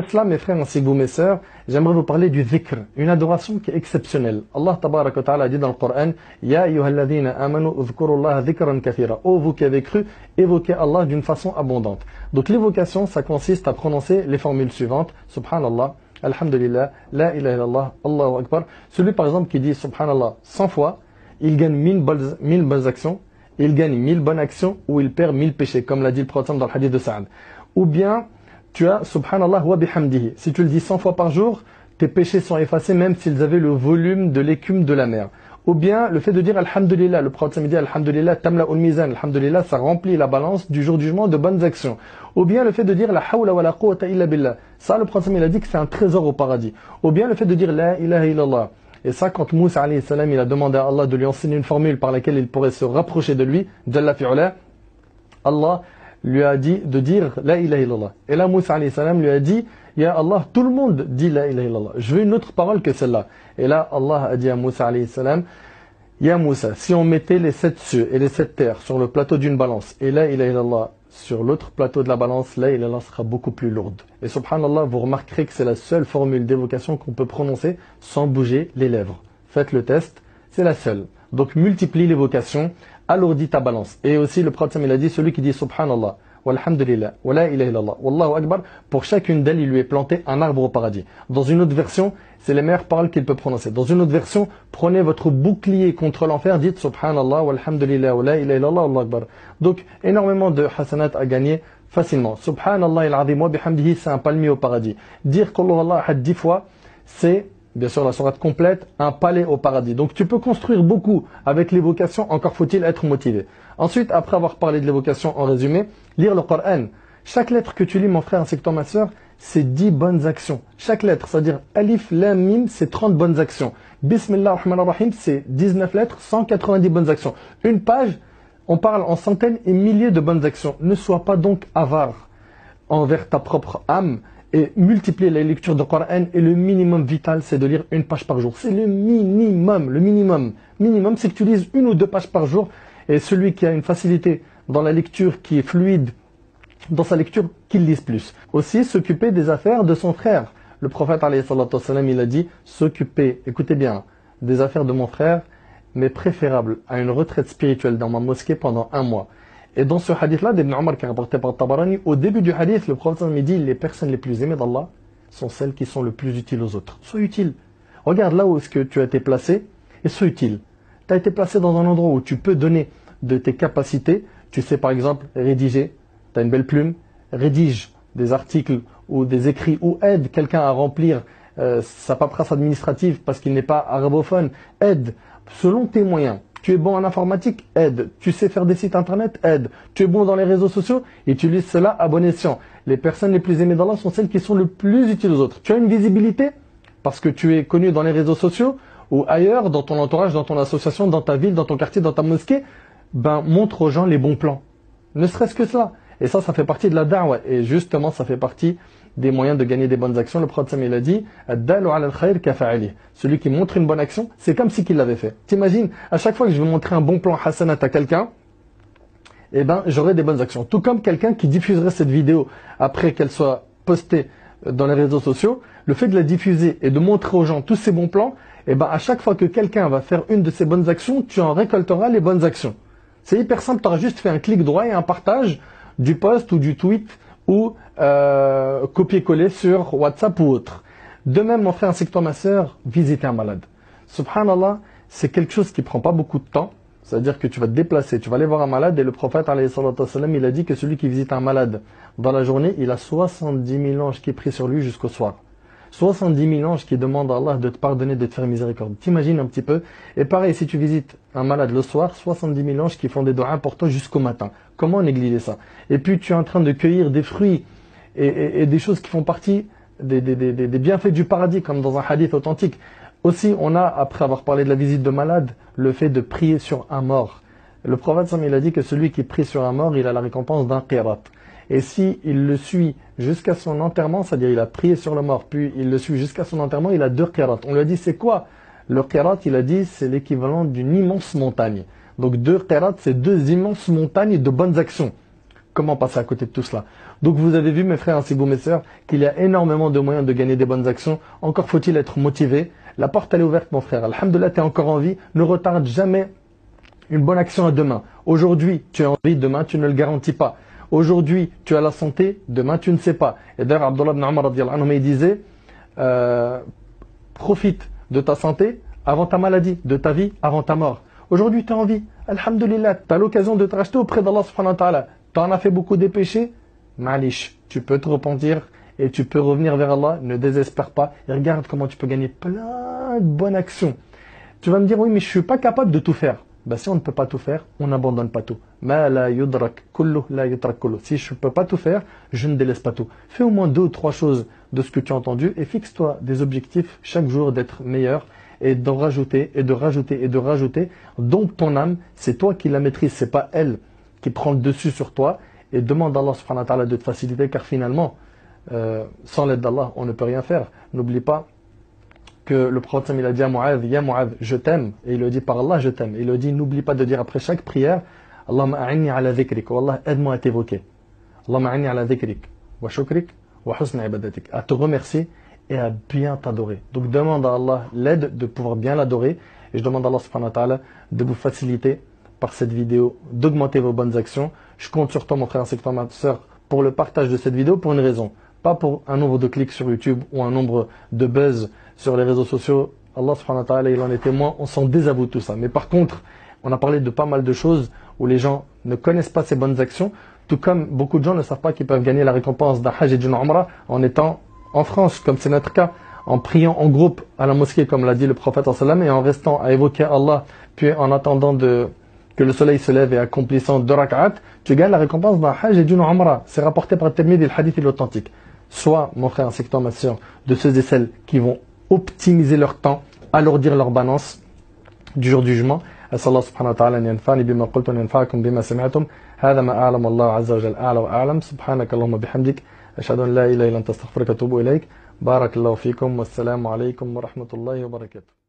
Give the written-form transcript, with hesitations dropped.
Cela, mes frères ainsi que vous, mes sœurs, j'aimerais vous parler du dhikr, une adoration qui est exceptionnelle. Allah tabarak wa ta'ala dit dans le Coran, Ya ayyuhalladhina amanu udhkurullaha dhikran kathira. Ô vous qui avez cru, évoquez Allah d'une façon abondante. Donc l'évocation, ça consiste à prononcer les formules suivantes. Subhanallah, Alhamdulillah, La ilaha illallah, Allahu Akbar. Celui par exemple qui dit Subhanallah 100 fois, il gagne 1000 bonnes actions, il gagne 1000 bonnes actions ou il perd 1000 péchés, comme l'a dit le prophète dans le hadith de Sa'ad. Ou bien, tu as Subhanallah wa bihamdihi. Si tu le dis 100 fois par jour, tes péchés sont effacés même s'ils avaient le volume de l'écume de la mer. Ou bien le fait de dire Alhamdulillah, le prophète dit Alhamdulillah, tamla ul mizan, Alhamdulillah, ça remplit la balance du jour du jugement de bonnes actions. Ou bien le fait de dire la hawla wa la quwwata illa billah. Ça, le prophète il a dit que c'est un trésor au paradis. Ou bien le fait de dire la ilaha illallah. Et ça, quand Moussa alayhi salam, il a demandé à Allah de lui enseigner une formule par laquelle il pourrait se rapprocher de lui, Jalla fi'ula, Allah lui a dit de dire la ilaha illallah. Et là, Moussa alayhi salam lui a dit, Ya Allah, tout le monde dit la ilaha illallah. Je veux une autre parole que celle-là. Et là, Allah a dit à Moussa alayhi salam, Ya Moussa, si on mettait les 7 cieux et les 7 terres sur le plateau d'une balance, et la ilaha illallah sur l'autre plateau de la balance, la ilaha illallah sera beaucoup plus lourde. Et subhanallah, vous remarquerez que c'est la seule formule d'évocation qu'on peut prononcer sans bouger les lèvres. Faites le test, c'est la seule. Donc multiplie l'évocation, alourdis ta balance. Et aussi le prophète il a dit, celui qui dit subhanallah, walhamdulillah, wa la ilaha illallah, wallahu akbar, pour chacune d'elles, il lui est planté un arbre au paradis. Dans une autre version, c'est les meilleures paroles qu'il peut prononcer. Dans une autre version, prenez votre bouclier contre l'enfer, dites subhanallah, walhamdulillah, wa la ilaha illallah, wallahu akbar. Donc, énormément de hasanat à gagner facilement. Subhanallah il-azim wa bihamdihi, c'est un palmier au paradis. Dire qu'Allah ahad 10 fois, c'est, bien sûr la sourate complète, un palais au paradis. Donc tu peux construire beaucoup avec l'évocation, encore faut-il être motivé. Ensuite, après avoir parlé de l'évocation en résumé, lire le Coran. Chaque lettre que tu lis, mon frère ainsi que toi, ma soeur, c'est 10 bonnes actions. Chaque lettre, c'est-à-dire Alif, Lam, Mim, c'est 30 bonnes actions. Bismillah ar-Rahman ar-Rahim, c'est 19 lettres, 190 bonnes actions. Une page, on parle en centaines et milliers de bonnes actions. Ne sois pas donc avare envers ta propre âme et multiplier la lecture du Coran. Et le minimum vital, c'est de lire une page par jour. C'est le minimum. Le minimum. Minimum, c'est que tu lises 1 ou 2 pages par jour. Et celui qui a une facilité dans la lecture, qui est fluide dans sa lecture, qu'il lise plus. Aussi, s'occuper des affaires de son frère. Le prophète, alayhi salatu wassalam, il a dit, s'occuper, écoutez bien, des affaires de mon frère, mais préférable à une retraite spirituelle dans ma mosquée pendant 1 mois. Et dans ce hadith-là, d'Ibn Omar qui est rapporté par Tabarani, au début du hadith, le prophète me dit, les personnes les plus aimées d'Allah sont celles qui sont le plus utiles aux autres. Sois utile. Regarde là où est-ce que tu as été placé et sois utile. Tu as été placé dans un endroit où tu peux donner de tes capacités. Tu sais par exemple rédiger, tu as une belle plume, rédige des articles ou des écrits ou aide quelqu'un à remplir sa paperasse administrative parce qu'il n'est pas arabophone. Aide selon tes moyens. Tu es bon en informatique, aide. Tu sais faire des sites internet, aide. Tu es bon dans les réseaux sociaux, utilise cela à bon escient. Les personnes les plus aimées d'Allah sont celles qui sont le plus utiles aux autres. Tu as une visibilité parce que tu es connu dans les réseaux sociaux ou ailleurs, dans ton entourage, dans ton association, dans ta ville, dans ton quartier, dans ta mosquée. Ben, montre aux gens les bons plans. Ne serait-ce que cela. Et ça fait partie de la da'wa. Et justement, ça fait partie des moyens de gagner des bonnes actions. Le prophète il a dit, Ad-dalu ala al-khayr kafa'ali. Celui qui montre une bonne action, c'est comme si qu'il l'avait fait. T'imagines, à chaque fois que je vais montrer un bon plan hasanat à quelqu'un, eh ben, j'aurai des bonnes actions. Tout comme quelqu'un qui diffuserait cette vidéo après qu'elle soit postée dans les réseaux sociaux, le fait de la diffuser et de montrer aux gens tous ces bons plans, eh ben, à chaque fois que quelqu'un va faire une de ces bonnes actions, tu en récolteras les bonnes actions. C'est hyper simple, tu auras juste fait un clic droit et un partage du post ou du tweet ou copier-coller sur WhatsApp ou autre. De même, mon frère ainsi que toi, ma soeur, visiter un malade. Subhanallah, c'est quelque chose qui prend pas beaucoup de temps. C'est-à-dire que tu vas te déplacer, tu vas aller voir un malade et le prophète, alayhi salatu wassalam, il a dit que celui qui visite un malade dans la journée, il a 70 000 anges qui prient sur lui jusqu'au soir. 70 000 anges qui demandent à Allah de te pardonner, de te faire miséricorde. T'imagines un petit peu. Et pareil, si tu visites un malade le soir, 70 000 anges qui font des doigts importants jusqu'au matin. Comment négliger ça? Et puis tu es en train de cueillir des fruits et des choses qui font partie des bienfaits du paradis, comme dans un hadith authentique. Aussi, on a, après avoir parlé de la visite de malade, le fait de prier sur un mort. Le prophète, il a dit que celui qui prie sur un mort, il a la récompense d'un qirat. Et si il le suit jusqu'à son enterrement, c'est-à-dire il a prié sur le mort, puis il le suit jusqu'à son enterrement, il a 2 qirats. On lui a dit, c'est quoi le qirat? Il a dit, c'est l'équivalent d'une immense montagne. Donc 2 qirats, c'est 2 immenses montagnes de bonnes actions. Comment passer à côté de tout cela? Donc vous avez vu mes frères ainsi que vous mes sœurs qu'il y a énormément de moyens de gagner des bonnes actions. Encore faut-il être motivé. La porte elle est ouverte mon frère. Alhamdoulilah, tu es encore en vie. Ne retarde jamais une bonne action à demain. Aujourd'hui tu es en vie, demain tu ne le garantis pas. Aujourd'hui tu as la santé, demain tu ne sais pas. Et d'ailleurs Abdullah ibn Umar radiyallahu anhu il disait profite de ta santé avant ta maladie, de ta vie avant ta mort. Aujourd'hui tu es en vie. Alhamdulillah, tu as l'occasion de te racheter auprès d'Allah subhanahu wa ta'ala. Tu en as fait beaucoup des péchés, malish, tu peux te repentir et tu peux revenir vers Allah, ne désespère pas et regarde comment tu peux gagner plein de bonnes actions. Tu vas me dire, oui mais je ne suis pas capable de tout faire. Ben, si on ne peut pas tout faire, on n'abandonne pas tout. Ma la yudrak kullu la yutrak kullu. Si je ne peux pas tout faire, je ne délaisse pas tout. Fais au moins 2 ou 3 choses de ce que tu as entendu et fixe-toi des objectifs chaque jour d'être meilleur et d'en rajouter et de rajouter et de rajouter. Donc ton âme, c'est toi qui la maîtrise, c'est pas elle qui prend le dessus sur toi, et demande à Allah subhanahu wa ta'ala de te faciliter, car finalement, sans l'aide d'Allah, on ne peut rien faire. N'oublie pas que le prophète il a dit à Mu'adh, Ya Mu'adh, je t'aime, et il le dit par Allah, je t'aime. Il le dit, n'oublie pas de dire après chaque prière, Allahumma a'inni ala dhikrik, wa Allah, aide-moi à t'évoquer. Allahumma a'inni ala dhikrik, wa shukrik, wa husna ibadatik, à te remercier et à bien t'adorer. Donc demande à Allah l'aide de pouvoir bien l'adorer, et je demande à Allah subhanahu wa ta'ala de vous faciliter par cette vidéo, d'augmenter vos bonnes actions. Je compte sur toi mon frère ainsi que toi ma soeur pour le partage de cette vidéo pour une raison. Pas pour un nombre de clics sur YouTube ou un nombre de buzz sur les réseaux sociaux. Allah subhanahu wa ta'ala il en est témoin, on s'en désavoue tout ça. Mais par contre, on a parlé de pas mal de choses où les gens ne connaissent pas ces bonnes actions, tout comme beaucoup de gens ne savent pas qu'ils peuvent gagner la récompense d'un hajj et d'une umrah en étant en France, comme c'est notre cas, en priant en groupe à la mosquée comme l'a dit le prophète sallam et en restant à évoquer Allah, puis en attendant que le soleil se lève et accomplissant 2 rak'at, tu gagnes la récompense d'un hajj et d'une umrah. C'est rapporté par Tirmidhi et le hadith est authentique. Sois, mon frère ainsi que toi, ma soeur, de ceux et celles qui vont optimiser leur temps, alourdir leur balance du jour du jugement. أسأل الله سبحانه وتعالى أن ينفعني بما قلت وأن ينفعكم بما سمعتم هذا ما أعلم الله عز وجل أعلى وأعلم سبحانك اللهم بحمدك أشهد أن لا إله إلا أنت أستغفرك وأتوب إليك بارك الله فيكم والسلام عليكم ورحمة الله وبركاته